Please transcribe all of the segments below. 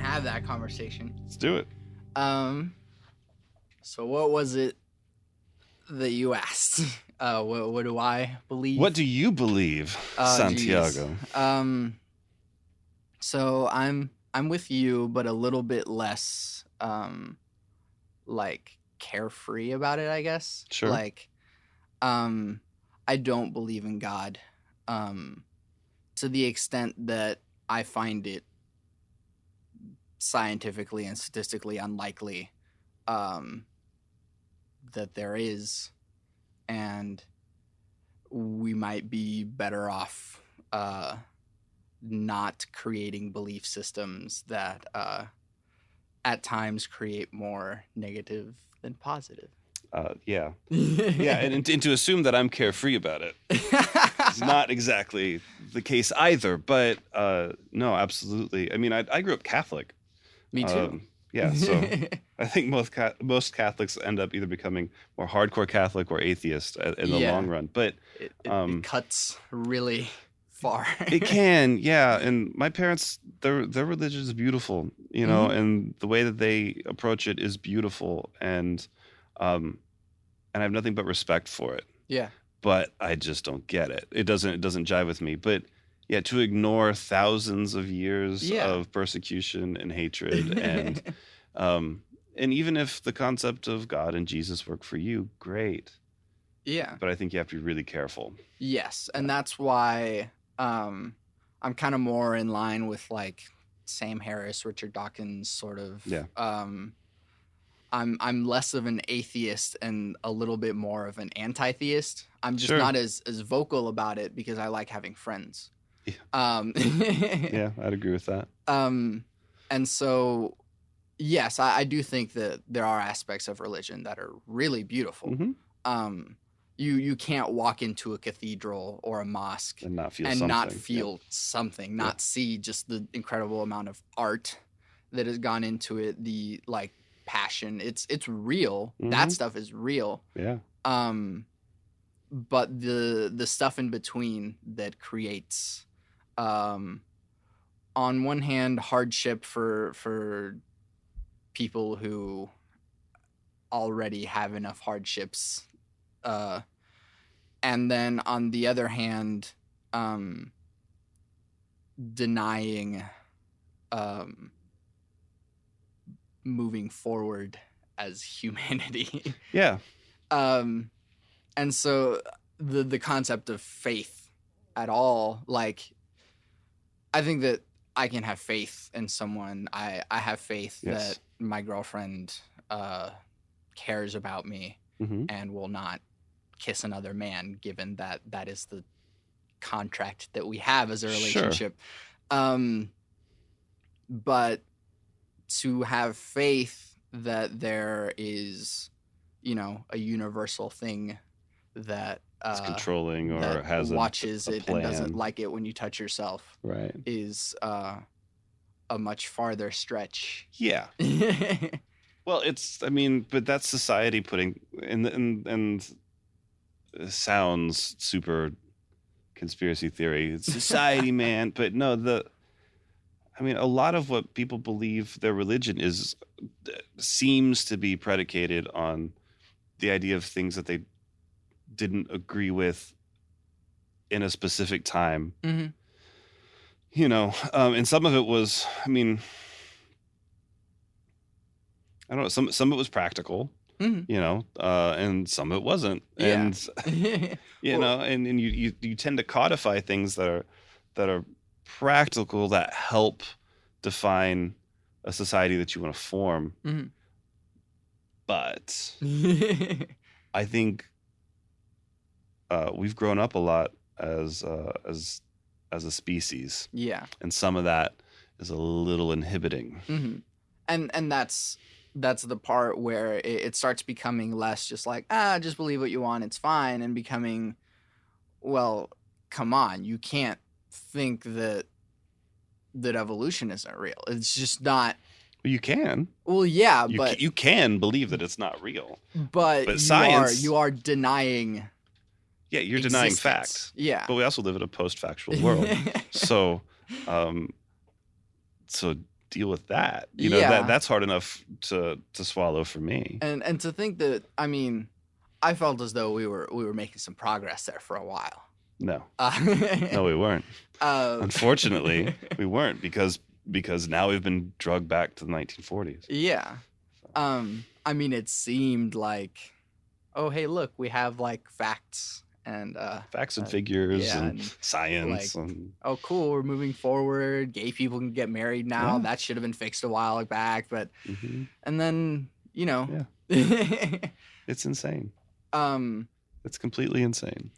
have that conversation. Let's do it. So what was it that you asked? What do I believe? What do you believe, Santiago? So I'm with you, but a little bit less like carefree about it, I guess. Sure. Like I don't believe in God to the extent that I find it scientifically and statistically unlikely that there is, and we might be better off not creating belief systems that at times create more negative than positive. Yeah, and to assume that I'm carefree about it is not exactly the case either. But no, absolutely. I mean, I grew up Catholic. Me too. Yeah, so I think most Catholics end up either becoming more hardcore Catholic or atheist in the long run. But it cuts really far. It can, yeah. And my parents, their religion is beautiful, you know, and the way that they approach it is beautiful, and I have nothing but respect for it. Yeah. But I just don't get it. It doesn't jive with me. But yeah, to ignore thousands of years of persecution and hatred, and even if the concept of God and Jesus work for you, great. Yeah. But I think you have to be really careful. Yes, and that's why I'm kind of more in line with like Sam Harris, Richard Dawkins sort of. Yeah. I'm less of an atheist and a little bit more of an anti-theist. I'm just not as vocal about it because I like having friends. Yeah. Yeah, I'd agree with that. And so, yes, I do think that there are aspects of religion that are really beautiful. You can't walk into a cathedral or a mosque and not feel something, not see just the incredible amount of art that has gone into it, the like passion. It's real. That stuff is real. Yeah. But the stuff in between that creates on one hand hardship for people who already have enough hardships, and then on the other hand denying moving forward as humanity. Yeah. And so the concept of faith at all, like, I think that I can have faith in someone. I have faith that my girlfriend cares about me and will not kiss another man, given that that is the contract that we have as a relationship. But to have faith that there is, you know, a universal thing that it's controlling or that has watches a it plan. And doesn't like it when you touch yourself, right, is a much farther stretch. Yeah. Well, but that's society putting and it sounds super conspiracy theory. It's society, man. But no, a lot of what people believe their religion seems to be predicated on the idea of things that they didn't agree with in a specific time. You know, and some of it was, I don't know, some of it was practical, you know, and some of it wasn't. Yeah. And you know, and you tend to codify things that are practical, that help define a society that you want to form. But I think we've grown up a lot as a species. Yeah. And some of that is a little inhibiting. And that's the part where it starts becoming less just like, just believe what you want, it's fine, and becoming, well, come on, you can't think that evolution isn't real. It's just not. Well, you can. Well, yeah, but you can believe that it's not real. But science, you are denying. Yeah, you're denying fact. Yeah. But we also live in a post-factual world. So deal with that. Yeah. That's hard enough to swallow for me. And to think that, I mean, I felt as though we were making some progress there for a while. No, Uh, no, we weren't. uh, Unfortunately, we weren't because now we've been drugged back to the 1940s. Yeah. I mean, it seemed like, oh, hey, look, we have like facts and Facts and figures yeah, and science like, and oh, cool, we're moving forward. Gay people can get married now. Yeah. That should have been fixed a while back, but mm-hmm. and then Yeah. It's insane. It's completely insane.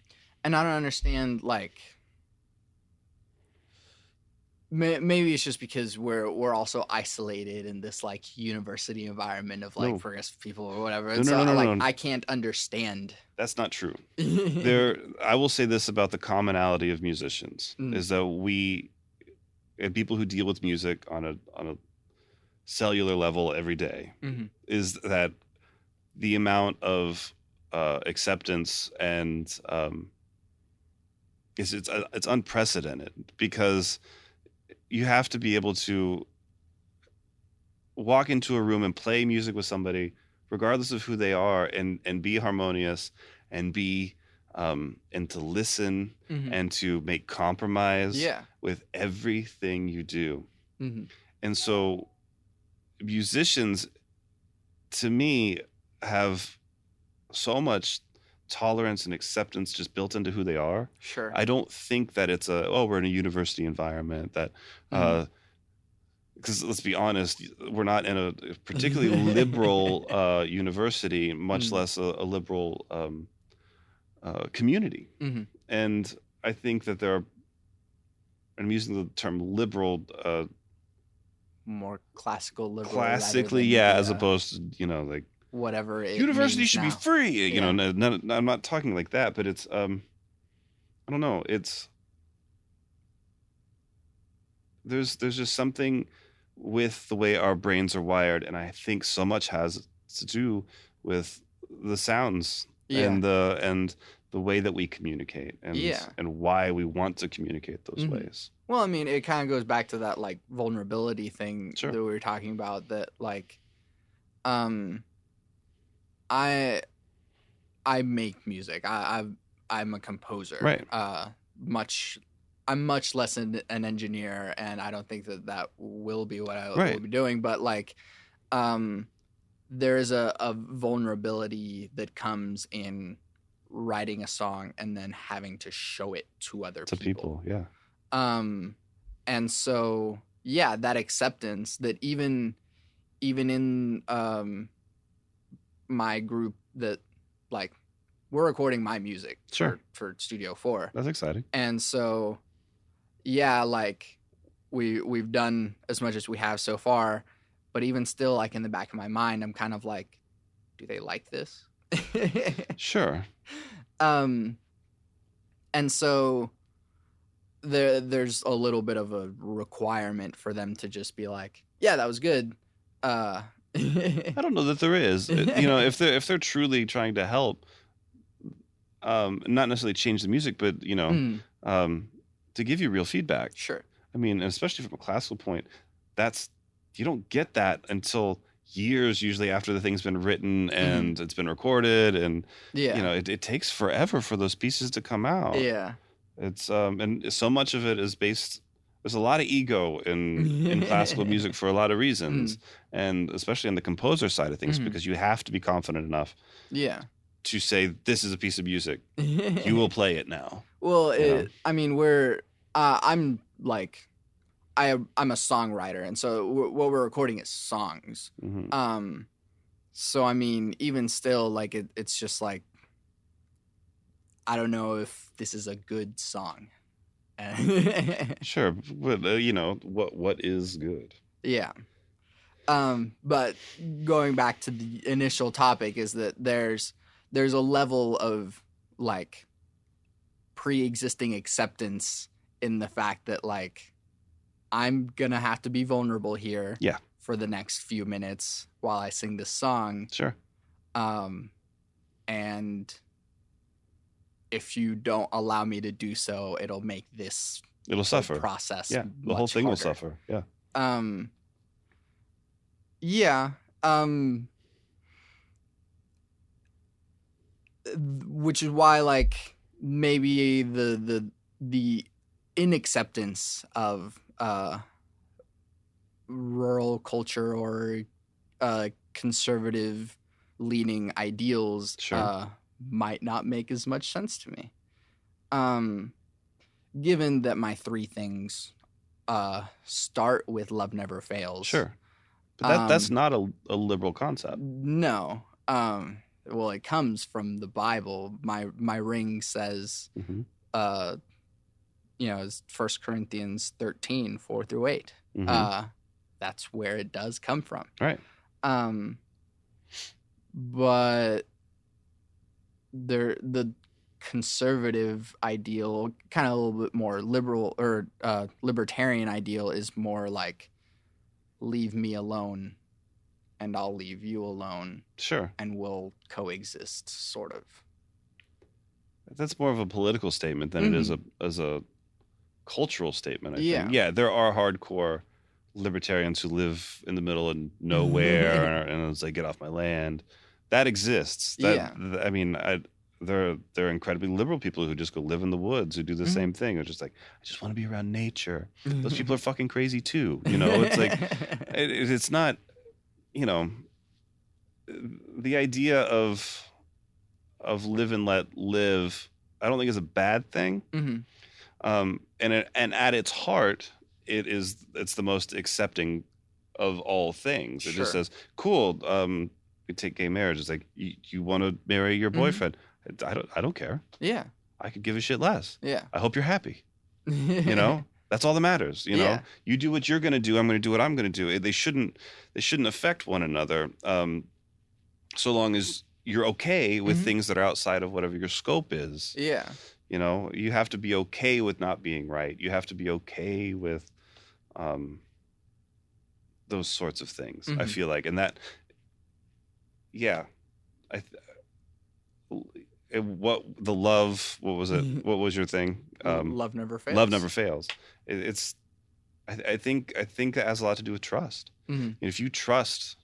And I don't understand, like, maybe it's just because we're also isolated in this like university environment of like progressive people or whatever. And No. I can't understand. That's not true. I will say this about the commonality of musicians is that we and people who deal with music on a cellular level every day is that the amount of acceptance and it's unprecedented, because you have to be able to walk into a room and play music with somebody, regardless of who they are, and be harmonious and be and to listen and to make compromise with everything you do. And so musicians, to me, have so much tolerance and acceptance just built into who they are. Sure. I don't think that it's we're in a university environment that because let's be honest, we're not in a particularly liberal university, much less a liberal community. And I think that there are, and I'm using the term liberal more classical liberal, classically, as opposed to like whatever it university should now. be free. You know, I'm not talking like that, but it's I don't know. It's there's just something with the way our brains are wired, and I think so much has to do with the sounds and the way that we communicate and why we want to communicate those ways. Well, I mean, it kind of goes back to that like vulnerability thing that we were talking about. That like, I make music. I'm a composer. Right. I'm much less an engineer, and I don't think that will be what I will be doing. But like, there is a vulnerability that comes in writing a song and then having to show it to other people. Yeah. And so that acceptance that even in my group that like we're recording my music for Studio 4. That's exciting. And so like we've done as much as we have so far, but even still, like in the back of my mind, I'm kind of like, do they like this? Sure. And so there's a little bit of a requirement for them to just be like, yeah, that was good. I don't know that there is. If they're truly trying to help, not necessarily change the music, but to give you real feedback. Sure. I mean, especially from a classical point, you don't get that until years, usually after the thing's been written and it's been recorded, and it takes forever for those pieces to come out. Yeah. It's and so much of it is based. There's a lot of ego in classical music for a lot of reasons, and especially on the composer side of things, because you have to be confident enough to say, this is a piece of music. You will play it now. Well, I mean, I'm like, I'm a songwriter, and so what we're recording is songs. So I mean, even still, like it's just like, I don't know if this is a good song. Sure, but what is good? Yeah. But going back to the initial topic is that there's a level of like pre-existing acceptance in the fact that like I'm gonna have to be vulnerable here for the next few minutes while I sing this song. Sure. And if you don't allow me to do so, it'll make this suffer process. Yeah, the whole thing will suffer. Yeah. Yeah. Um, which is why, like, maybe the inacceptance of rural culture or conservative leaning ideals Sure. might not make as much sense to me. Um, given that my three things start with "Love Never Fails." Sure. But that's Um, not a liberal concept. no. Well, it comes from the Bible. My ring says, Hmm. uh, it's 1 Corinthians 13:4-8. Hmm. Uh, that's where it does come from. Right. Um, but the conservative ideal, kind of a little bit more liberal or libertarian ideal, is more like leave me alone and I'll leave you alone Sure. and we'll coexist, sort of. That's more of a political statement than it is Mm-hmm. as a cultural statement, I think. Yeah. Yeah, there are hardcore libertarians who live in the middle of nowhere and it's like, get off my land. That exists. Yeah. I mean, there are incredibly liberal people who just go live in the woods who do the Mm-hmm. same thing. They're just like, I just want to be around nature. Those people are fucking crazy too. You know, it's like it's not, you know, the idea of live and let live, I don't think is a bad thing. Mm-hmm. And at its heart, it's the most accepting of all things. It just Sure. says, cool. We take gay marriage. It's like you want to marry your Mm-hmm. boyfriend. I don't care. Yeah. I could give a shit less. Yeah. I hope you're happy. You know, that's all that matters. You know, Yeah. you do what you're gonna do. I'm gonna do what I'm gonna do. They shouldn't affect one another. So long as you're okay with Mm-hmm. things that are outside of whatever your scope is. Yeah. You know, you have to be okay with not being right. You have to be okay with um, those sorts of things. I Mm-hmm. feel like, and that, yeah, I. What the love? What was it? What was your thing? Love never Love fails. never fails. It's. I think that has a lot to do with trust. Mm-hmm. If you trust,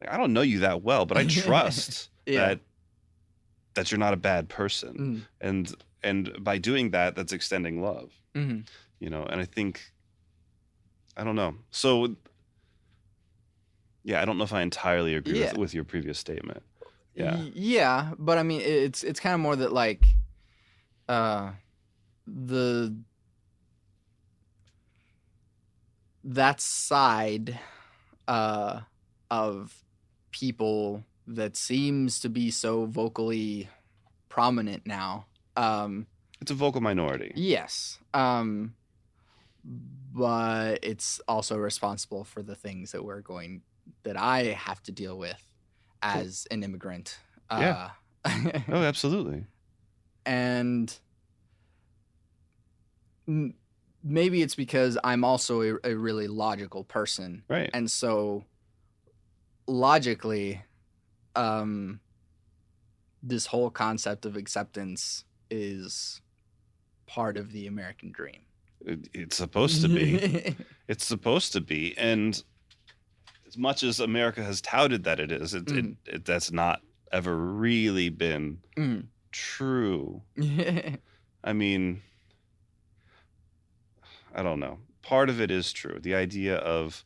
like, I don't know you that well, but I trust Yeah. that you're not a bad person, Mm-hmm. and by doing that, that's extending love. Mm-hmm. You know, and I think, I don't know. So yeah, I don't know if I entirely agree Yeah. with your previous statement. Yeah. Yeah, but I mean, it's kind of more that, like, uh, the that side uh of people that seems to be so vocally prominent now. It's a vocal minority. Yes. But it's also responsible for the things that I have to deal with Cool. as an immigrant. Yeah. Uh, Oh, absolutely. and maybe it's because I'm also a really logical person. Right. And so logically, um, this whole concept of acceptance is part of the American dream. It's supposed to be. It's supposed to be. And as much as America has touted that it is, that's not ever really been true. I mean, I don't know. Part of it is true. The idea of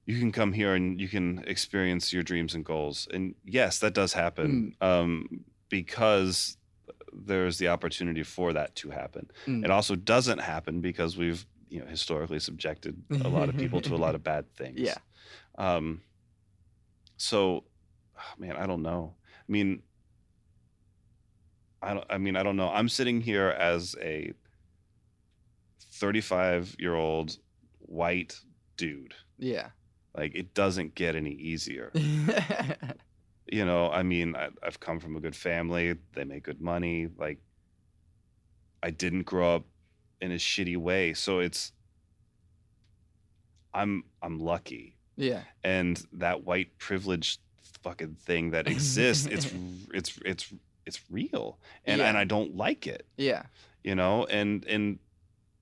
you can come here and you can experience your dreams and goals. And yes, that does happen, because there's the opportunity for that to happen. It also doesn't happen because we've, historically subjected a lot of people to a lot of bad things. Yeah. So, man, I don't know. I don't know. I'm sitting here as a 35-year-old white dude. Yeah. Like, it doesn't get any easier. I've come from a good family. They make good money. Like, I didn't grow up in a shitty way. So I'm lucky. Yeah. And that white privilege fucking thing that exists, it's real. And I don't like it. Yeah. And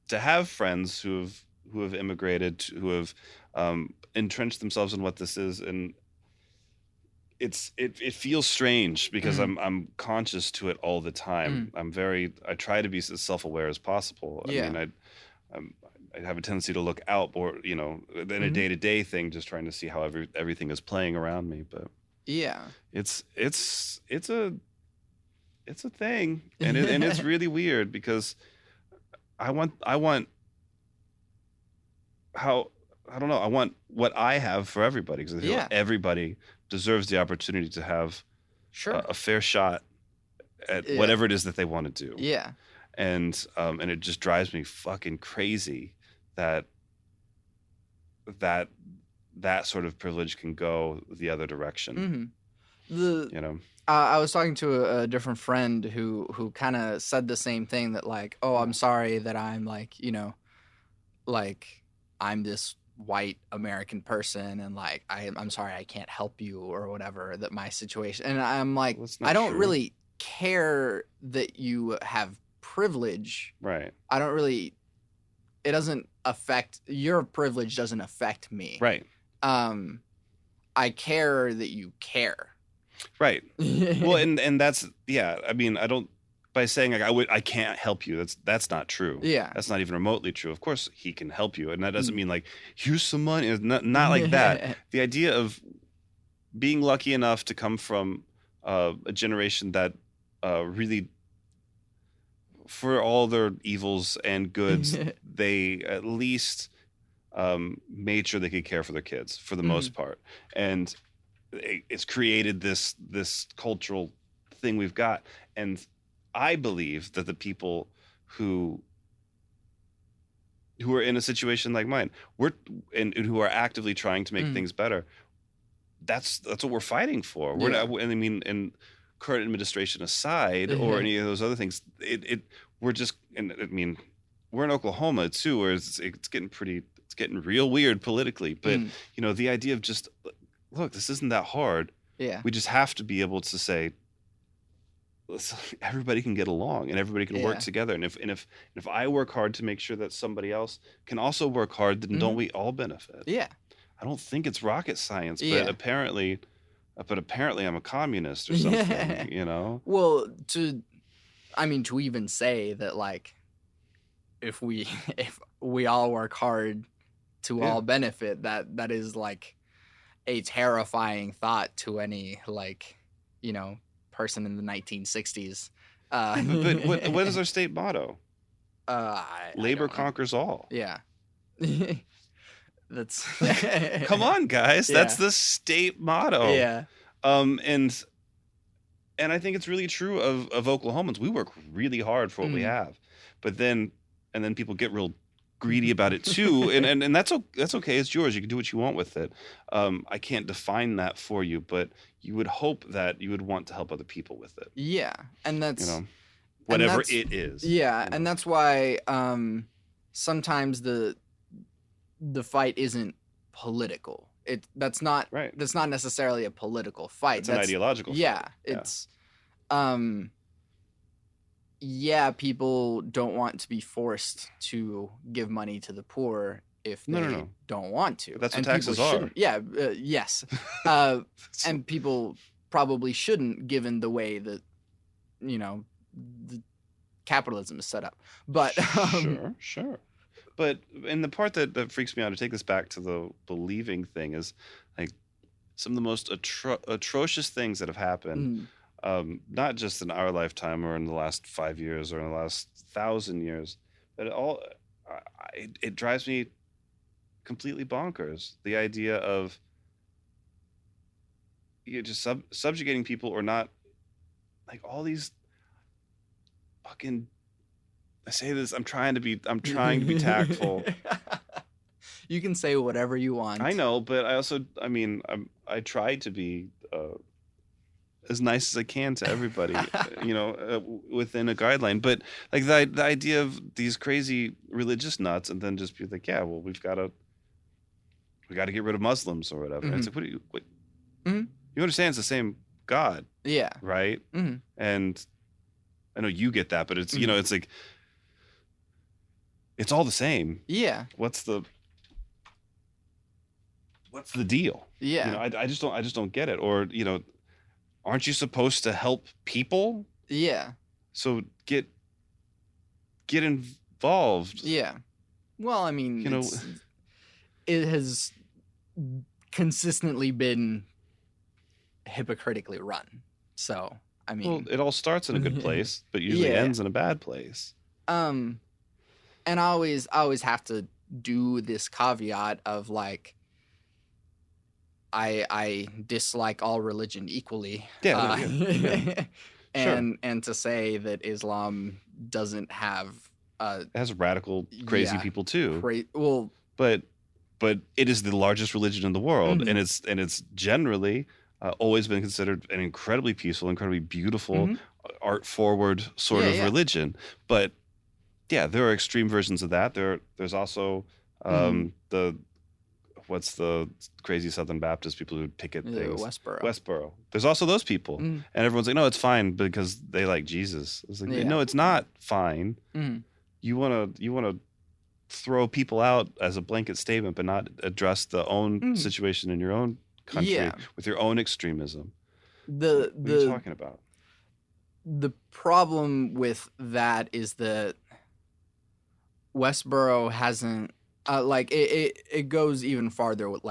to have friends who've who have immigrated, who have entrenched themselves in what this is, and it feels strange because I'm conscious to it all the time. I try to be as self-aware as possible. Yeah. I mean, I have a tendency to look out more, than a day-to-day thing, just trying to see how everything is playing around me. But yeah, it's a thing, and it's really weird because I want how I don't know. I want what I have for everybody because I feel like everybody deserves the opportunity to have a fair shot at whatever it is that they want to do. Yeah. And it just drives me fucking crazy that sort of privilege can go the other direction. I was talking to a different friend who kind of said the same thing, that like, oh, I'm sorry that I'm like, like I'm this white American person, and like I'm sorry I can't help you or whatever, that my situation, and I'm like, I don't really care that you have privilege, right? I don't really, it doesn't affect, your privilege doesn't affect me, right? I care that you care, right? Well, and that's, yeah, I mean, I don't, by saying like I can't help you, that's not true. Yeah, that's not even remotely true. Of course he can help you, and that doesn't mean like here's some money. It's not like that. The idea of being lucky enough to come from a generation that really, for all their evils and goods, they at least made sure they could care for their kids for the most part, and it's created this cultural thing we've got. And I believe that the people who are in a situation like mine, and who are actively trying to make things better, that's what we're fighting for. We're not, and I mean, and current administration aside, or any of those other things, we're just, and I mean, we're in Oklahoma too, where it's getting real weird politically. But the idea of just, look, this isn't that hard. Yeah, we just have to be able to say, everybody can get along and everybody can work together. And if I work hard to make sure that somebody else can also work hard, then don't we all benefit? Yeah. I don't think it's rocket science, but apparently I'm a communist or something, Well, to even say that, like, if we all work hard to all benefit, that is like a terrifying thought to any, like, person in the 1960s. But what is our state motto? Labor conquers all. Yeah. That's come on, guys. That's the state motto. Yeah. And I think it's really true of Oklahomans. We work really hard for what we have, but then people get real greedy about it too, and that's okay. It's yours. You can do what you want with it. I can't define that for you, but you would hope that you would want to help other people with it. Yeah, and that's whatever it is. Yeah, and that's why sometimes the fight isn't political. That's not necessarily a political fight. It's an ideological fight. Yeah, it's people don't want to be forced to give money to the poor if they don't want to. But that's what taxes are. Yeah, yes. And people probably shouldn't, given the way that, the capitalism is set up. But sure. But and the part that freaks me out, to take this back to the believing thing, is like some of the most atrocious things that have happened, not just in our lifetime or in the last 5 years or in the last 1,000 years, but it drives me completely bonkers. The idea of just subjugating people, or not, like all these fucking. I say this. I'm trying to be tactful. You can say whatever you want. I know, but I also, I try to be as nice as I can to everybody, within a guideline. But like the idea of these crazy religious nuts, and then just be like, yeah, well, we got to get rid of Muslims or whatever. And it's like, you understand? It's the same God. Yeah. Right. And I know you get that, but it's it's like, it's all the same. Yeah. What's the deal? Yeah. I just don't get it. Or, aren't you supposed to help people? Yeah. So get involved. Yeah. Well, I mean, it has consistently been hypocritically run. So, I mean, well, it all starts in a good place, but usually ends in a bad place. And I always have to do this caveat of like, I dislike all religion equally. Yeah. Yeah. And to say that Islam doesn't have it has radical, crazy people too. But it is the largest religion in the world, and it's generally always been considered an incredibly peaceful, incredibly beautiful, art forward sort of religion. But yeah, there are extreme versions of that. There's also what's the crazy Southern Baptist people who picket things? Westboro. There's also those people, and everyone's like, no, it's fine because they like Jesus. It's like, no, it's not fine. You wanna throw people out as a blanket statement, but not address the own situation in your own country with your own extremism. What are you talking about? The problem with that is that Westboro hasn't like it goes even farther with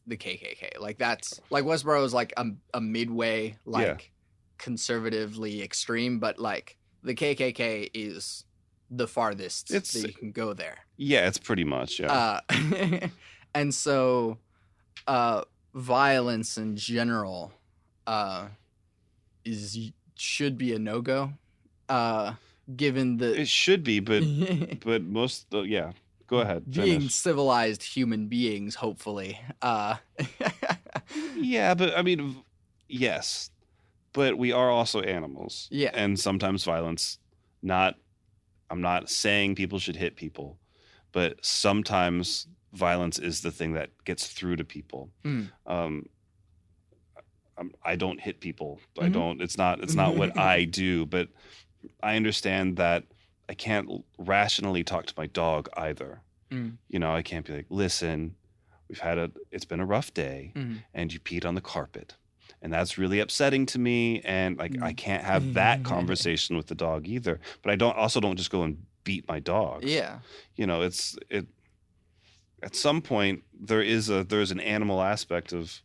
the KKK. Like that's like Westboro is like a midway conservatively extreme, but like the KKK is the farthest that you can go there. Yeah, it's pretty much, and so violence in general should be a no-go. Given that it should be, but most go ahead. Being civilized human beings, hopefully. Yeah, but I mean, yes, but we are also animals. Yeah, and sometimes violence. I'm not saying people should hit people, but sometimes violence is the thing that gets through to people. I don't hit people. I don't. It's not what I do. But I understand that I can't rationally talk to my dog either. I can't be like, listen, it's been a rough day, and you peed on the carpet, and that's really upsetting to me, and like I can't have that conversation with the dog either. But I don't just go and beat my dogs. Yeah, at some point there's an animal aspect of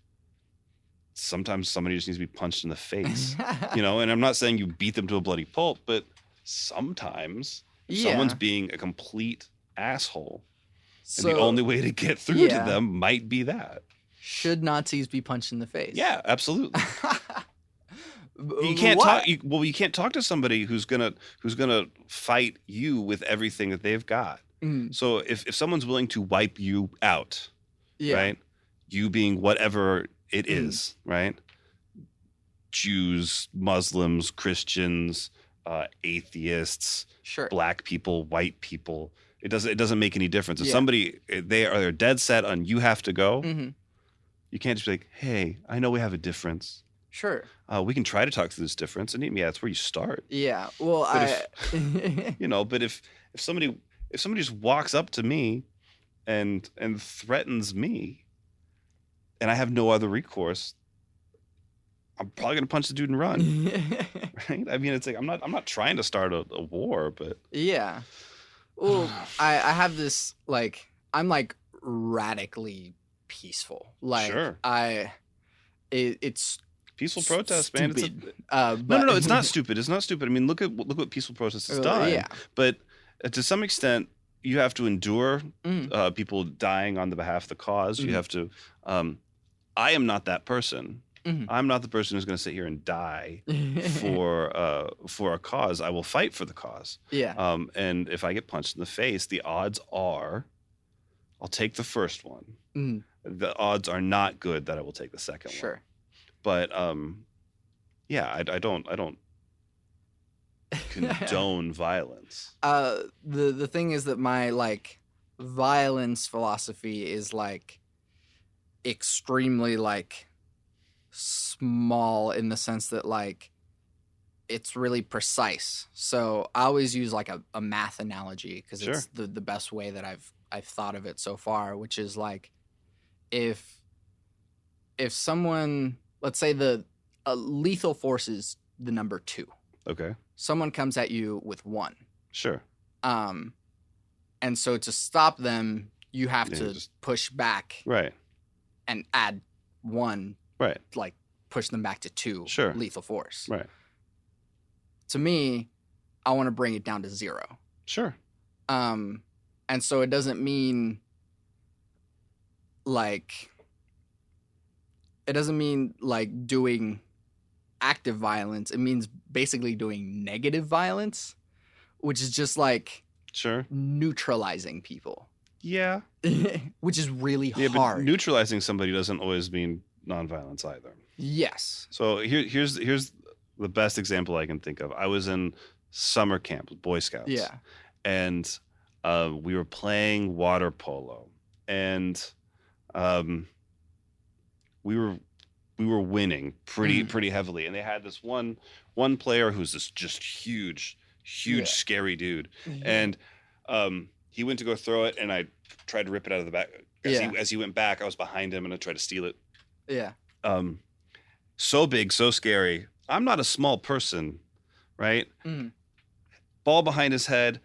sometimes somebody just needs to be punched in the face. And I'm not saying you beat them to a bloody pulp, but sometimes someone's being a complete asshole. So, and the only way to get through to them might be that. Should Nazis be punched in the face? Yeah, absolutely. You can't talk. You can't talk to somebody who's gonna fight you with everything that they've got. So if someone's willing to wipe you out, right? You being whatever it is, right? Jews, Muslims, Christians, atheists, black people, white people. It doesn't make any difference. If somebody they're dead set on you have to go, you can't just be like, hey, I know we have a difference. Sure. We can try to talk through this difference, and that's where you start. Yeah. Well, but if somebody just walks up to me and threatens me, and I have no other recourse, I'm probably gonna punch the dude and run. Right? I mean, it's like I'm not trying to start a war, but yeah. Well, I have this like I'm like radically peaceful. Like it's peaceful protest, stupid. Man. No, it's not stupid. It's not stupid. I mean, look at what peaceful protest has done. Yeah. But to some extent, you have to endure people dying on the behalf of the cause. You have to. I am not that person. I'm not the person who's going to sit here and die for a cause. I will fight for the cause. Yeah. And if I get punched in the face, the odds are, I'll take the first one. The odds are not good that I will take the second one. Sure. But I don't condone violence. The thing is that my like violence philosophy is like extremely like small in the sense that like it's really precise. So I always use like a math analogy because Sure. it's the best way that I've thought of it so far, which is like if someone, let's say the lethal force is the number 2. Okay. Someone comes at you with 1. Sure. And so to stop them, you have Yeah, to just- push back Right. and add 1, Right. like push them back to 2 Sure. lethal force. Right. To me, I want to bring it down to 0. Sure. And so it doesn't mean like doing active violence. It means basically doing negative violence, which is just like Sure. neutralizing people, Yeah. which is really Yeah, but hard. neutralizing somebody doesn't always mean nonviolence either. Yes. So here's the best example I can think of. I was in summer camp with Boy Scouts. Yeah. And we were playing water polo, and we were winning pretty heavily. And they had this one player who's this just huge, Yeah. scary dude. And he went to go throw it, and I tried to rip it out of the back. As he went back, I was behind him, and I tried to steal it. Yeah. So big, so scary. I'm not a small person, right? Mm. Ball behind his head,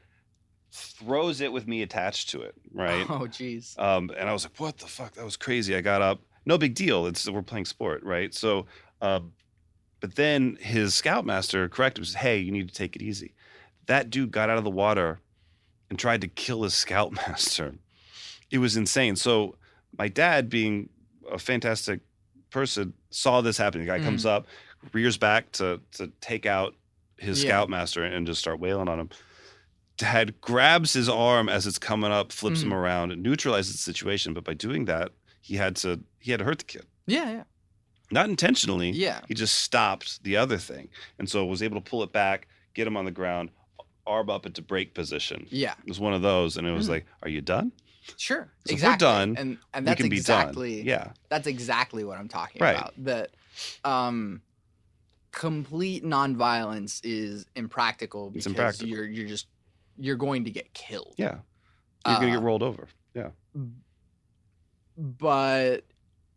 throws it with me attached to it, right? Oh, jeez. And I was like, what the fuck? That was crazy. I got up. No big deal. We're playing sport, right? So, but then his scoutmaster corrected him, said, hey, you need to take it easy. That dude got out of the water and tried to kill his scoutmaster. It was insane. So my dad, being a fantastic person, saw this happen. The guy comes up, rears back to take out his scoutmaster and just start wailing on him. Dad grabs his arm as it's coming up, flips him around, and neutralizes the situation. But by doing that, he had to hurt the kid. Yeah. Not intentionally. Yeah. He just stopped the other thing. And so was able to pull it back, get him on the ground, arm up into break position. Yeah. It was one of those. And it was like, are you done? Sure. So exactly. if we're done, and we that's can exactly be done. Yeah. That's exactly what I'm talking Right. about. That complete nonviolence is impractical because impractical. you're going to get killed. Yeah. You're going to get rolled over. Yeah. But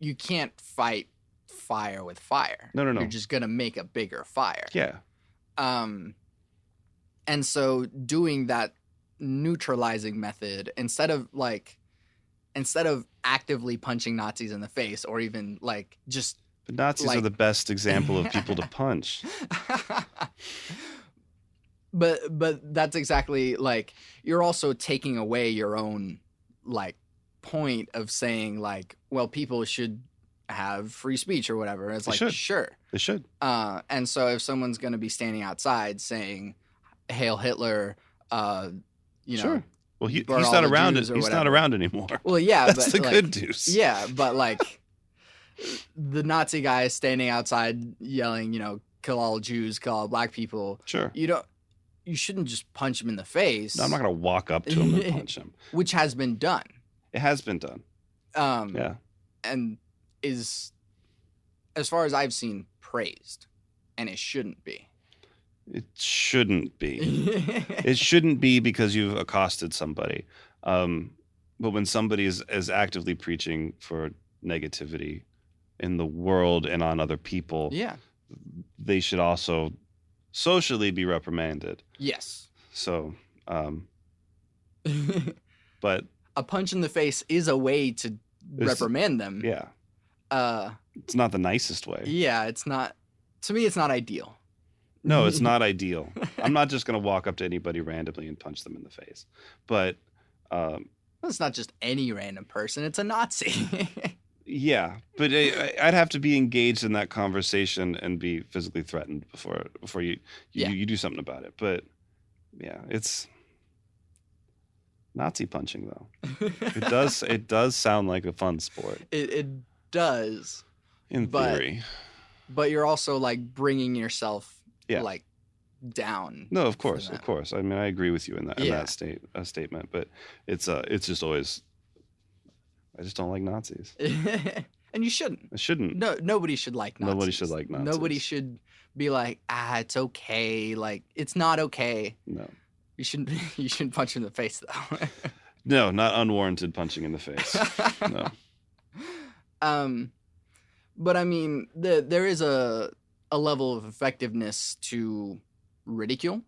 you can't fight fire with fire. No. You're just going to make a bigger fire. Yeah. And so doing that neutralizing method instead of actively punching Nazis in the face or even like just But Nazis are the best example of people to punch. but that's exactly like you're also taking away your own like point of saying like, well, people should have free speech or whatever. It's They like, should. sure. They should. And so if someone's going to be standing outside saying Hail Hitler, Sure. Well, he's burn all not the around. Jews or He's not whatever. around anymore. Well, yeah, That's but the like, good news. Yeah, but like the Nazi guy is standing outside yelling, kill all Jews, kill all black people. Sure. You shouldn't just punch him in the face. No, I'm not going to walk up to him and punch him. Which has been done. It has been done. Yeah. And is, as far as I've seen, praised. And it shouldn't be. It shouldn't be. It shouldn't be because you've accosted somebody. But when somebody is actively preaching for negativity in the world and on other people, Yeah. they should also socially be reprimanded. Yes. So, but a punch in the face is a way to reprimand them. yeah, it's not the nicest way. Yeah, it's not. To me, it's not ideal. No, it's not ideal. I'm not just going to walk up to anybody randomly and punch them in the face. But it's not just any random person. It's a Nazi. yeah, but I'd have to be engaged in that conversation and be physically threatened before you do something about it. But yeah, it's Nazi punching though. It does sound like a fun sport. It does. In theory. But you're also like bringing yourself Yeah. like down. No, of course. I mean, I agree with you in that Yeah. statement. But it's just always. I just don't like Nazis. And you shouldn't. I shouldn't. No, nobody should like Nazis. Nobody should like Nazis. Nobody should be like, it's okay. Like, it's not okay. No. You shouldn't you shouldn't punch him in the face though. No, not unwarranted punching in the face. No. But I mean, there is a level of effectiveness to ridicule,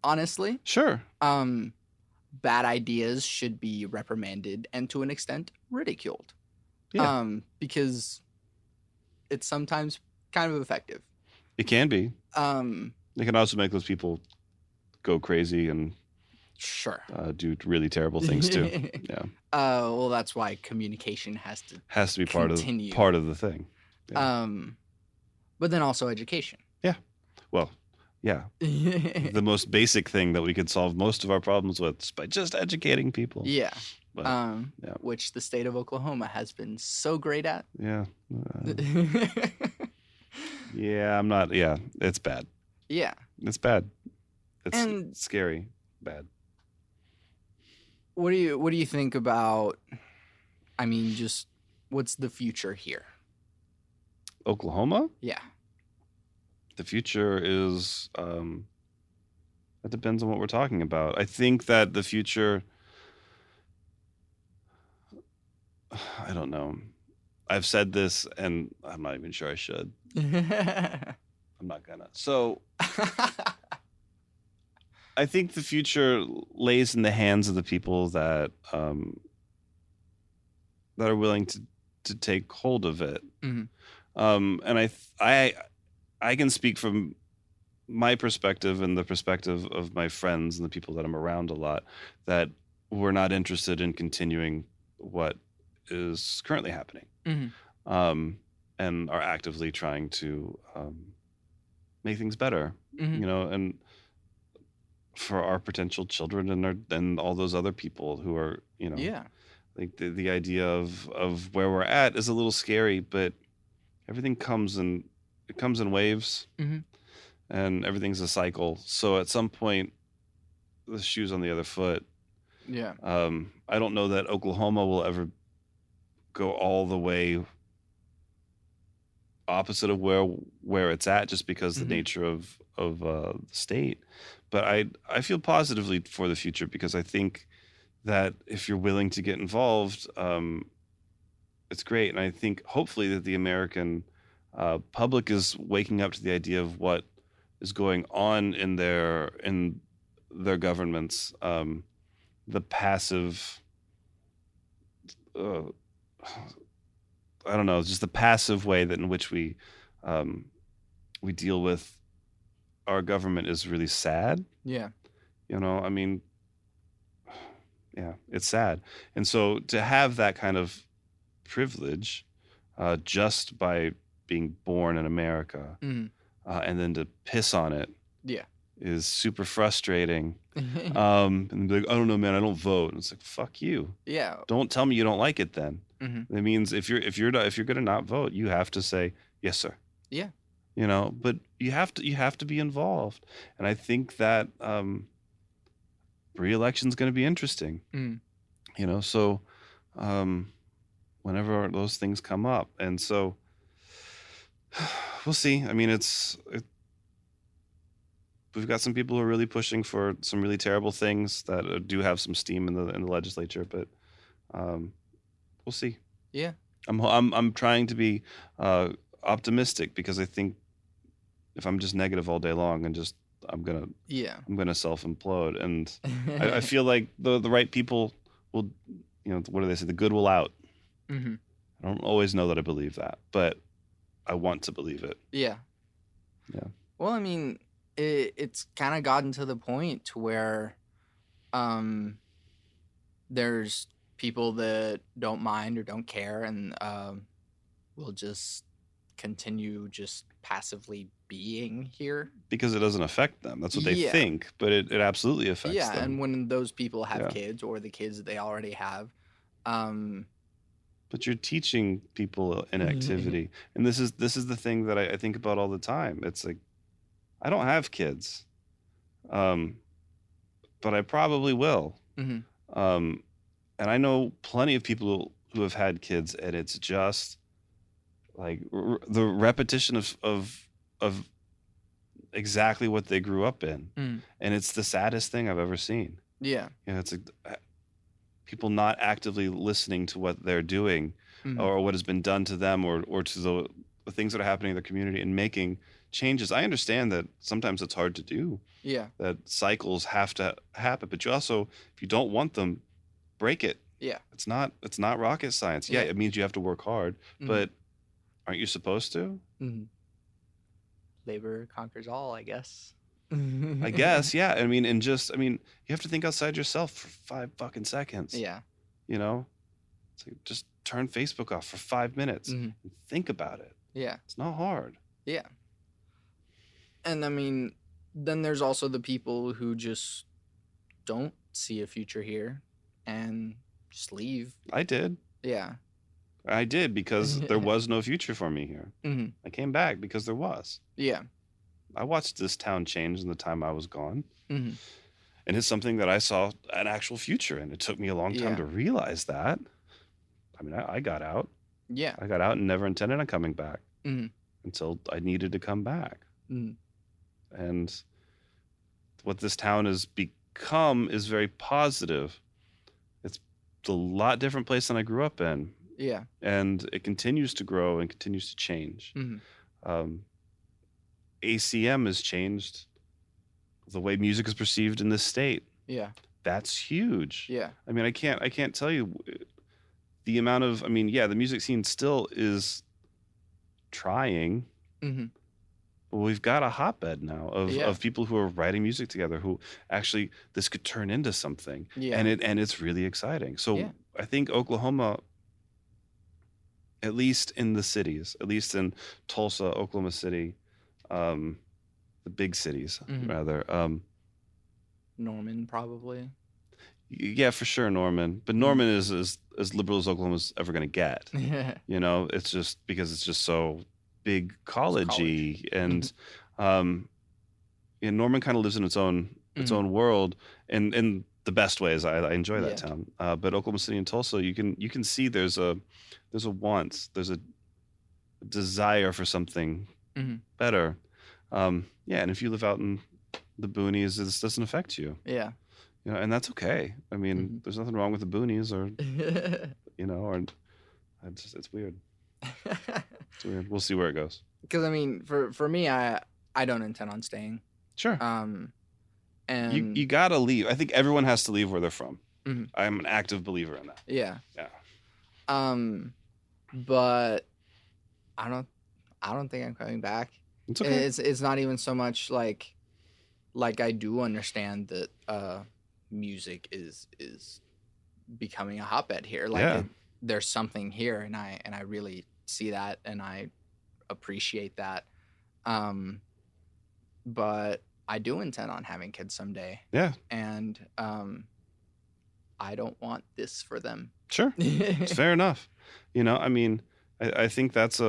honestly. Sure. Bad ideas should be reprimanded and to an extent ridiculed. Yeah. Because it's sometimes kind of effective. It can be. It can also make those people go crazy and sure do really terrible things too. Yeah. Well, that's why communication has to be continue. part of the thing. Yeah. But then also education. Yeah. Well, yeah. The most basic thing that we could solve most of our problems with is by just educating people. Yeah. But, yeah. Which the state of Oklahoma has been so great at. Yeah. Yeah, I'm not. Yeah, it's bad. Yeah. It's bad. It's scary. Bad. What do you think about, I mean, just what's the future here? Oklahoma? Yeah. The future is, that depends on what we're talking about. I think that the future, I don't know. I've said this and I'm not even sure I should. I'm not gonna. So I think the future lays in the hands of the people that that are willing to take hold of it. Mm-hmm. And I can speak from my perspective and the perspective of my friends and the people that I'm around a lot, that we're not interested in continuing what is currently happening, and are actively trying to make things better, and for our potential children and all those other people who are, like the idea of where we're at is a little scary, but everything comes in waves, and everything's a cycle. So at some point, the shoe's on the other foot. Yeah. I don't know that Oklahoma will ever go all the way opposite of where it's at, just because the nature of the state. But I feel positively for the future, because I think that if you're willing to get involved, it's great. And I think hopefully that the American public is waking up to the idea of what is going on in their governments, the passive, I don't know, just the passive way that in which we deal with our government is really sad. Yeah. I mean, yeah, it's sad. And so to have that kind of privilege, just by being born in America, and then to piss on it, is super frustrating. And be like, I don't know, man, I don't vote. And it's like, fuck you. Yeah. Don't tell me you don't like it then. It means if you're gonna not vote, you have to say yes, sir. Yeah. But you have to be involved. And I think that re-election is going to be interesting. So whenever those things come up, and so we'll see. I mean, we've got some people who are really pushing for some really terrible things that do have some steam in the legislature, but we'll see. Yeah. I'm trying to be optimistic, because I think if I'm just negative all day long and just I'm gonna self implode, and I feel like the right people will, what do they say? The good will out. I don't always know that I believe that, but I want to believe it. Yeah. Yeah. Well, I mean, it's kind of gotten to the point to where there's people that don't mind or don't care, and will just continue just passively being here because it doesn't affect them. That's what they think, but it absolutely affects them. Yeah, and when those people have kids, or the kids that they already have, but you're teaching people an activity, and this is the thing that I think about all the time. It's like, I don't have kids, but I probably will. And I know plenty of people who have had kids, and it's just like the repetition of exactly what they grew up in. Mm. And it's the saddest thing I've ever seen. Yeah. You know, it's people not actively listening to what they're doing Mm. or what has been done to them or to the things that are happening in the community and making changes. I understand that sometimes it's hard to do, Yeah. that cycles have to happen, but you also, if you don't want them, break it. Yeah. It's not rocket science. Yeah, Yeah. it means you have to work hard, Mm. but aren't you supposed to? Mm. Labor conquers all, I guess. I guess, yeah. I mean, you have to think outside yourself for 5 fucking seconds. Yeah. You know, it's like just turn Facebook off for 5 minutes and think about it. Yeah. It's not hard. Yeah. And I mean, then there's also the people who just don't see a future here and just leave. I did. Yeah. I did because there was no future for me here. Mm-hmm. I came back because there was. Yeah. I watched this town change in the time I was gone. Mm-hmm. And it's something that I saw an actual future in. It took me a long time to realize that. I mean, I got out. Yeah. I got out and never intended on coming back until I needed to come back. Mm-hmm. And what this town has become is very positive. It's a lot different place than I grew up in. Yeah. And it continues to grow and continues to change. ACM has changed the way music is perceived in this state. Yeah. That's huge. Yeah. I mean, I can't tell you the amount of, the music scene still is trying. But we've got a hotbed now of people who are writing music together who actually, this could turn into something. Yeah. And it's really exciting. So I think Oklahoma, at least in the cities, at least in Tulsa, Oklahoma City, the big cities, rather. Norman, probably. Yeah, for sure, Norman. But Norman is as liberal as Oklahoma's ever going to get. You know, it's just because it's just so big college-y. And Norman kind of lives in its own world, and in the best ways. I enjoy that town. But Oklahoma City and Tulsa, you can see there's a want, there's a desire for something better. And if you live out in the boonies, this doesn't affect you. Yeah. You know, and that's okay. I mean, there's nothing wrong with the boonies, or it's weird. It's weird. We'll see where it goes. Because I mean, for me, I don't intend on staying. Sure. And you gotta leave. I think everyone has to leave where they're from. Mm-hmm. I'm an active believer in that. Yeah. Yeah. But I don't think I'm coming back. It's okay. It's not even so much like I do understand that music is becoming a hotbed here. Like there's something here, and I really see that, and I appreciate that. But I do intend on having kids someday. Yeah. And I don't want this for them. Sure. It's fair enough. You know, I mean, I think that's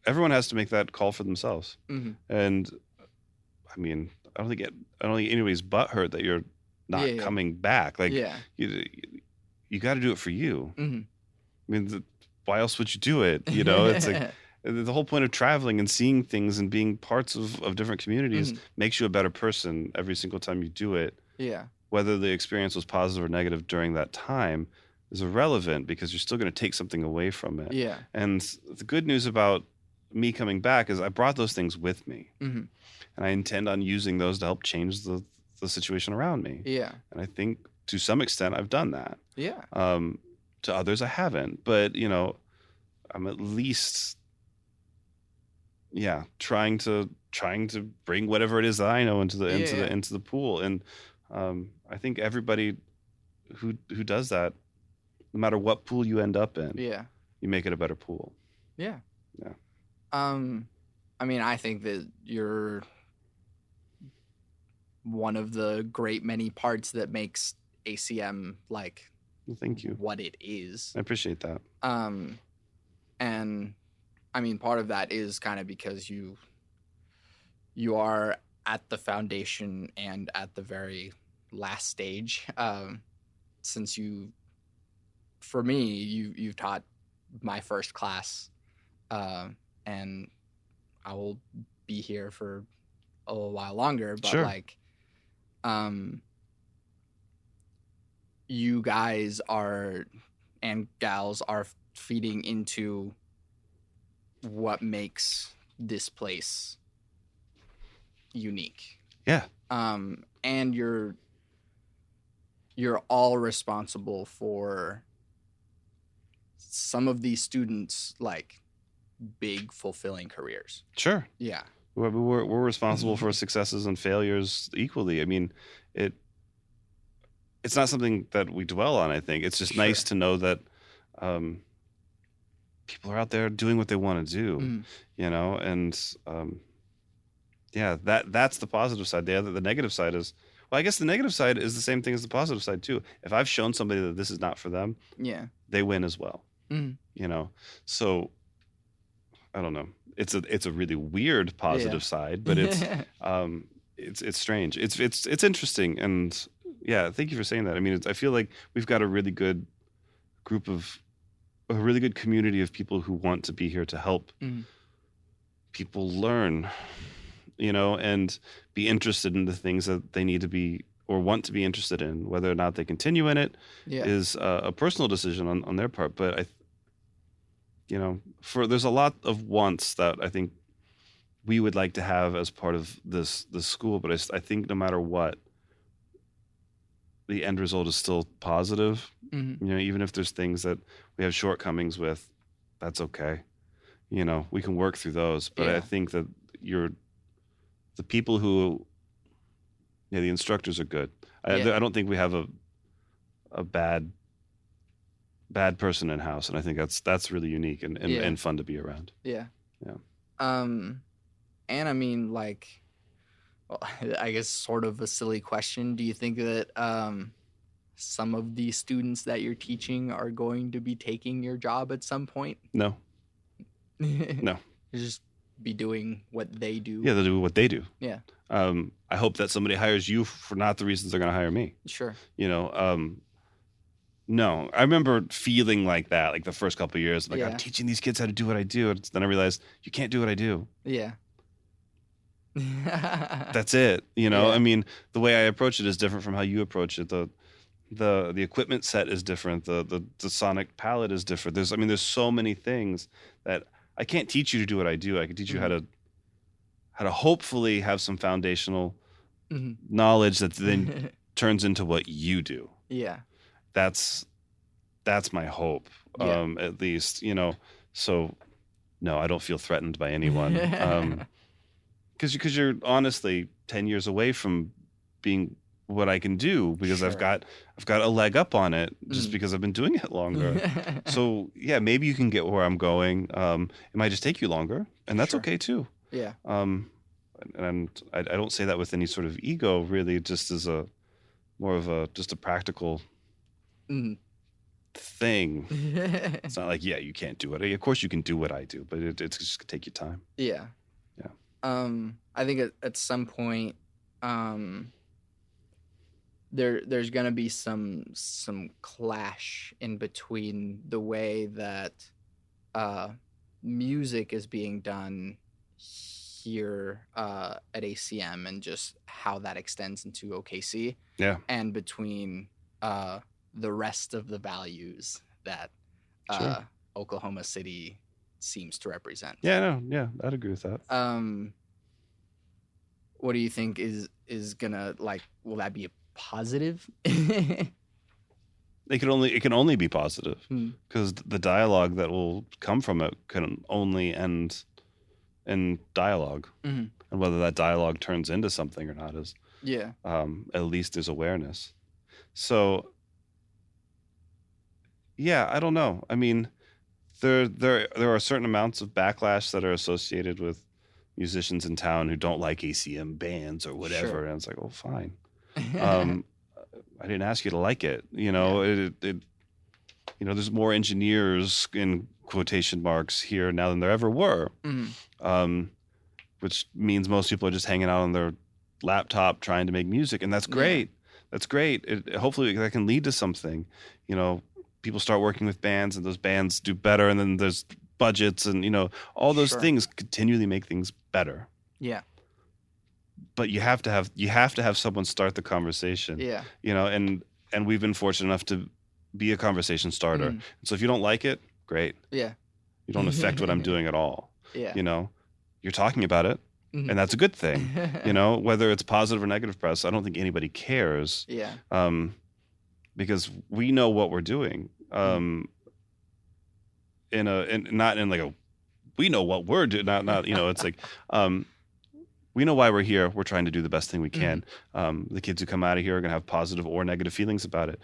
everyone has to make that call for themselves. Mm-hmm. And I mean, I don't think anybody's butt hurt that you're not coming back. Like, you got to do it for you. Mm-hmm. I mean, why else would you do it? You know, it's like the whole point of traveling and seeing things and being parts of different communities makes you a better person every single time you do it. Yeah. Whether the experience was positive or negative during that time is irrelevant, because you're still going to take something away from it. Yeah. And the good news about me coming back is I brought those things with me. Mm-hmm. And I intend on using those to help change the situation around me. Yeah. And I think to some extent I've done that. Yeah. To others I haven't. But, you know, I'm at least trying to bring whatever it is that I know into the pool. And I think everybody who does that, no matter what pool you end up in, you make it a better pool. Yeah. Yeah. I mean, I think that you're one of the great many parts that makes ACM like thank you. What it is. I appreciate that. And I mean, part of that is kind of because you are at the foundation and at the very last stage. Since for me, you've taught my first class, and I will be here for a little while longer, but Sure. like, you guys are and gals are feeding into what makes this place unique. Yeah. And you're all responsible for some of these students like big fulfilling careers. Sure. Yeah. We're responsible for successes and failures equally. I mean, it's not something that we dwell on. I think it's just Sure. nice to know that people are out there doing what they want to do, and yeah, that's the positive side. The negative side is, well, I guess the negative side is the same thing as the positive side too. If I've shown somebody that this is not for them, Yeah. they win as well. So I don't know. It's a really weird positive side, but it's strange. It's interesting, and yeah, thank you for saying that. I mean, I feel like we've got a really good community of people who want to be here to help people learn, and be interested in the things that they need to be or want to be interested in. Whether or not they continue in it is a personal decision on their part. But there's a lot of wants that I think we would like to have as part of this school. But I think no matter what, the end result is still positive. Even if there's things that we have shortcomings with, that's okay. We can work through those. But I think that the people who, the instructors are good. I don't think we have a bad person in house, and I think that's really unique and fun to be around. Yeah. Yeah. And I mean, like, well, I guess sort of a silly question. Do you think that some of the students that you're teaching are going to be taking your job at some point? No. No. Just be doing what they do. Yeah, they'll do what they do. Yeah. I hope that somebody hires you for not the reasons they're going to hire me. Sure. No, I remember feeling like that, like the first couple of years, like I'm teaching these kids how to do what I do. And then I realized you can't do what I do. Yeah. That's it. I mean, the way I approach it is different from how you approach it. The equipment set is different. The sonic palette is different. There's so many things that I can't teach you to do what I do. I can teach you how to hopefully have some foundational knowledge that then turns into what you do. Yeah. That's my hope, at least, so no, I don't feel threatened by anyone. Because you're honestly 10 years away from being what I can do, because I've got a leg up on it just because I've been doing it longer. So yeah, maybe you can get where I'm going. It might just take you longer, and that's okay too. Yeah. And I don't say that with any sort of ego, really, just as just a practical thing. It's not like, you can't do it. Of course you can do what I do, but it's just gonna take you time. Yeah. I think at some point, there's gonna be some clash in between the way that music is being done here at ACM and just how that extends into OKC. Yeah. And between the rest of the values that Oklahoma City seems to represent. Yeah, I'd agree with that. What do you think is gonna, like, will that be a positive? It can only be positive, because the dialogue that will come from it can only end in dialogue, and whether that dialogue turns into something or not is at least there's awareness. So yeah, I don't know. I mean, there are certain amounts of backlash that are associated with musicians in town who don't like ACM bands or whatever. Sure. And it's like, oh, fine. I didn't ask you to like it. There's more engineers in quotation marks here now than there ever were, which means most people are just hanging out on their laptop trying to make music, and that's great. That's great. Hopefully that can lead to something. People start working with bands, and those bands do better, and then there's budgets, and all those things continually make things better. Yeah. but you have to have someone start the conversation. Yeah. And we've been fortunate enough to be a conversation starter. Mhm. So if you don't like it, great. Yeah. You don't affect what I'm doing at all. Yeah. You're talking about it, Mhm. and that's a good thing. Whether it's positive or negative press, I don't think anybody cares. Yeah. Because we know what we're doing. Not in like a, we know what we're doing. Not it's like, we know why we're here. We're trying to do the best thing we can. The kids who come out of here are going to have positive or negative feelings about it.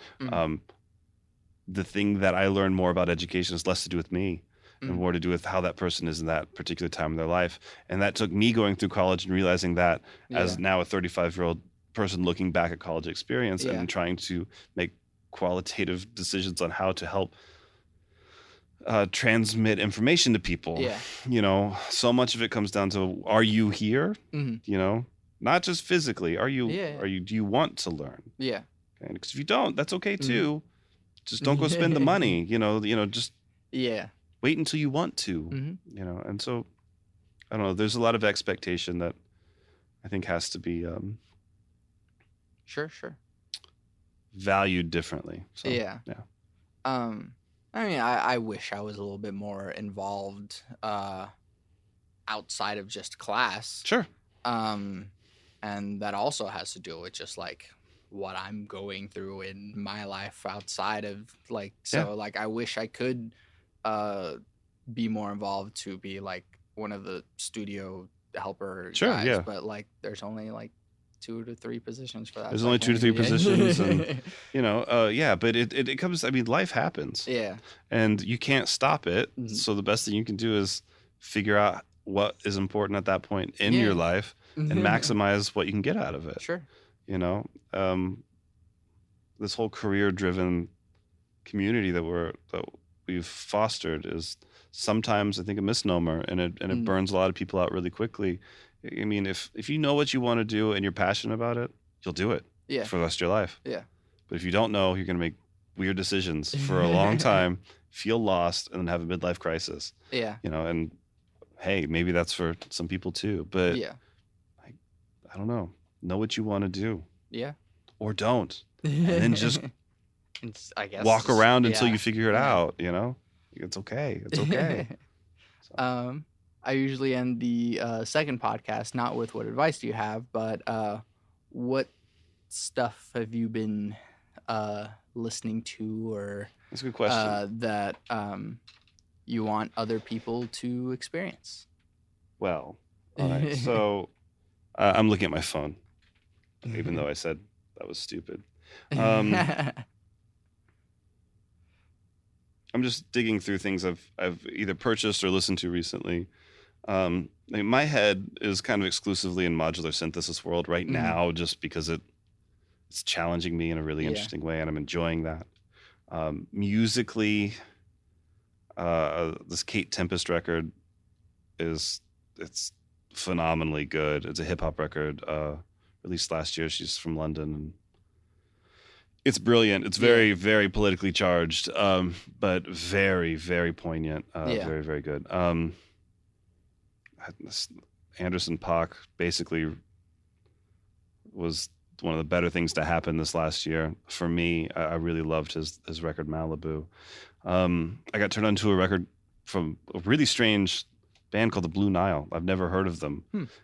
The thing that I learned more about education is less to do with me and more to do with how that person is in that particular time in their life. And that took me going through college and realizing that as now a 35-year-old person looking back at college experience and trying to make qualitative decisions on how to help transmit information to people. So much of it comes down to, are you here? Not just physically. Are you do you want to learn? Okay? Because if you don't, that's okay too. Just don't go spend the money, just wait until you want to. And so I don't know, there's a lot of expectation that I think has to be sure valued differently. So, I mean, I wish I was a little bit more involved outside of just class. Sure. And that also has to do with just like what I'm going through in my life outside of like, so like I wish I could be more involved to be like one of the studio helper guys, but like there's only like 2 to 3 positions for that. There's only 2 to 3 positions, and but it comes. I mean, life happens. And you can't stop it. So the best thing you can do is figure out what is important at that point in your life and maximize what you can get out of it. Sure. This whole career-driven community that we've fostered is sometimes, I think, a misnomer, and it burns a lot of people out really quickly. I mean, if you know what you want to do and you're passionate about it, you'll do it for the rest of your life. But if you don't know, you're going to make weird decisions for a long time, feel lost, and then have a midlife crisis. And hey, maybe that's for some people too. But I don't know. Know what you want to do. Or don't. And then just I guess walk around until you figure it out, It's okay. It's okay. So. I usually end the second podcast not with what advice do you have, but what stuff have you been listening to, or that's a good question. That you want other people to experience? Well, all right. So I'm looking at my phone, even though I said that was stupid. I'm just digging through things I've either purchased or listened to recently. My head is kind of exclusively in modular synthesis world right now, just because it's challenging me in a really interesting way, and I'm enjoying that. Musically, this Kate Tempest record it's phenomenally good. It's a hip hop record, released last year. She's from London, and it's brilliant. It's very, very politically charged, but very, very poignant. Very, very good. Anderson .Paak basically was one of the better things to happen this last year for me. I really loved his record Malibu. I got turned on to a record from a really strange band called the Blue Nile. I've never heard of them,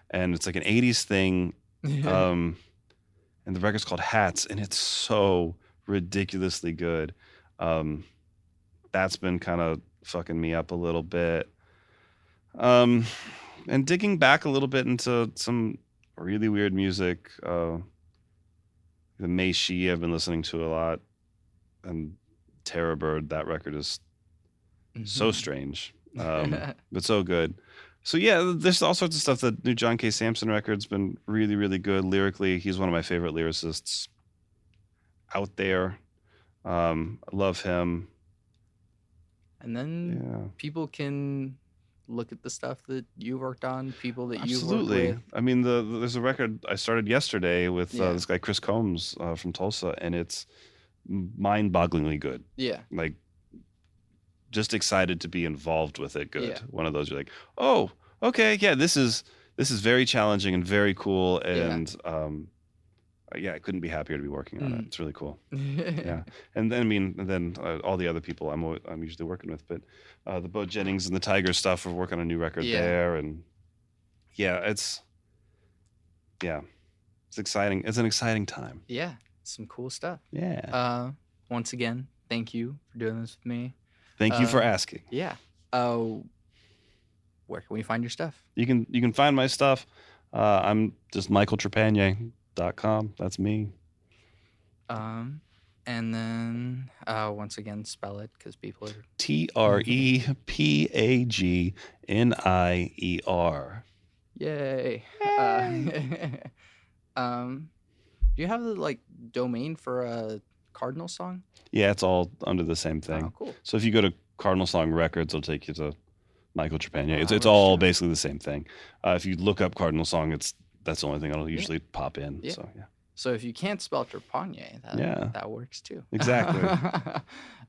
and it's like an 80s thing. And the record's called Hats, and it's so ridiculously good. That's been kind of fucking me up a little bit. And digging back a little bit into some really weird music. The Mei Shi I've been listening to a lot. And Terror Bird, that record is so strange, but so good. So yeah, there's all sorts of stuff. The new John K. Samson record's been really, really good. Lyrically, he's one of my favorite lyricists out there. I love him. And then people can look at the stuff that you worked on, people that you worked with. I mean, there's a record I started yesterday with this guy Chris Combs from Tulsa, and it's mind-bogglingly good. Like, just excited to be involved with it. Good. One of those you're like, oh, okay, yeah, this is this is very challenging and very cool. Yeah. And yeah, I couldn't be happier to be working on it. It's really cool. Yeah. Yeah, and then I mean, and then all the other people I'm usually working with, but the Bo Jennings and the Tiger stuff, we're working on a new record there, and yeah, it's exciting. It's an exciting time. Yeah. Some cool stuff. Yeah. Once again, thank you for doing this with me. Thank you for asking. Yeah. Where can we find your stuff? You can find my stuff. I'm just michaeltrepagnier.com. That's me. And then once again, spell it because people are Trepagnier. Yay. Do you have the like domain for a Cardinal song? Yeah, it's all under the same thing. Oh, cool. So if you go to Cardinal Song Records, it'll take you to Michael Trepagnier. Oh, It's all basically the same thing. If you look up Cardinal Song, that's the only thing that'll usually pop in. Yeah. So yeah. So if you can't spell Trepagnier, that works too. Exactly.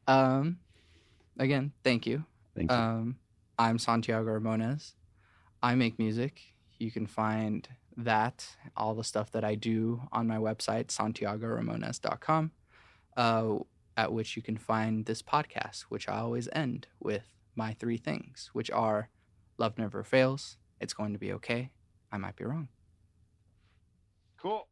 Again, thank you. Thank you. I'm Santiago Ramones. I make music. You can find all the stuff that I do on my website, santiagoramones.com, at which you can find this podcast, which I always end with my 3 things, which are love never fails, it's going to be okay, I might be wrong. Cool.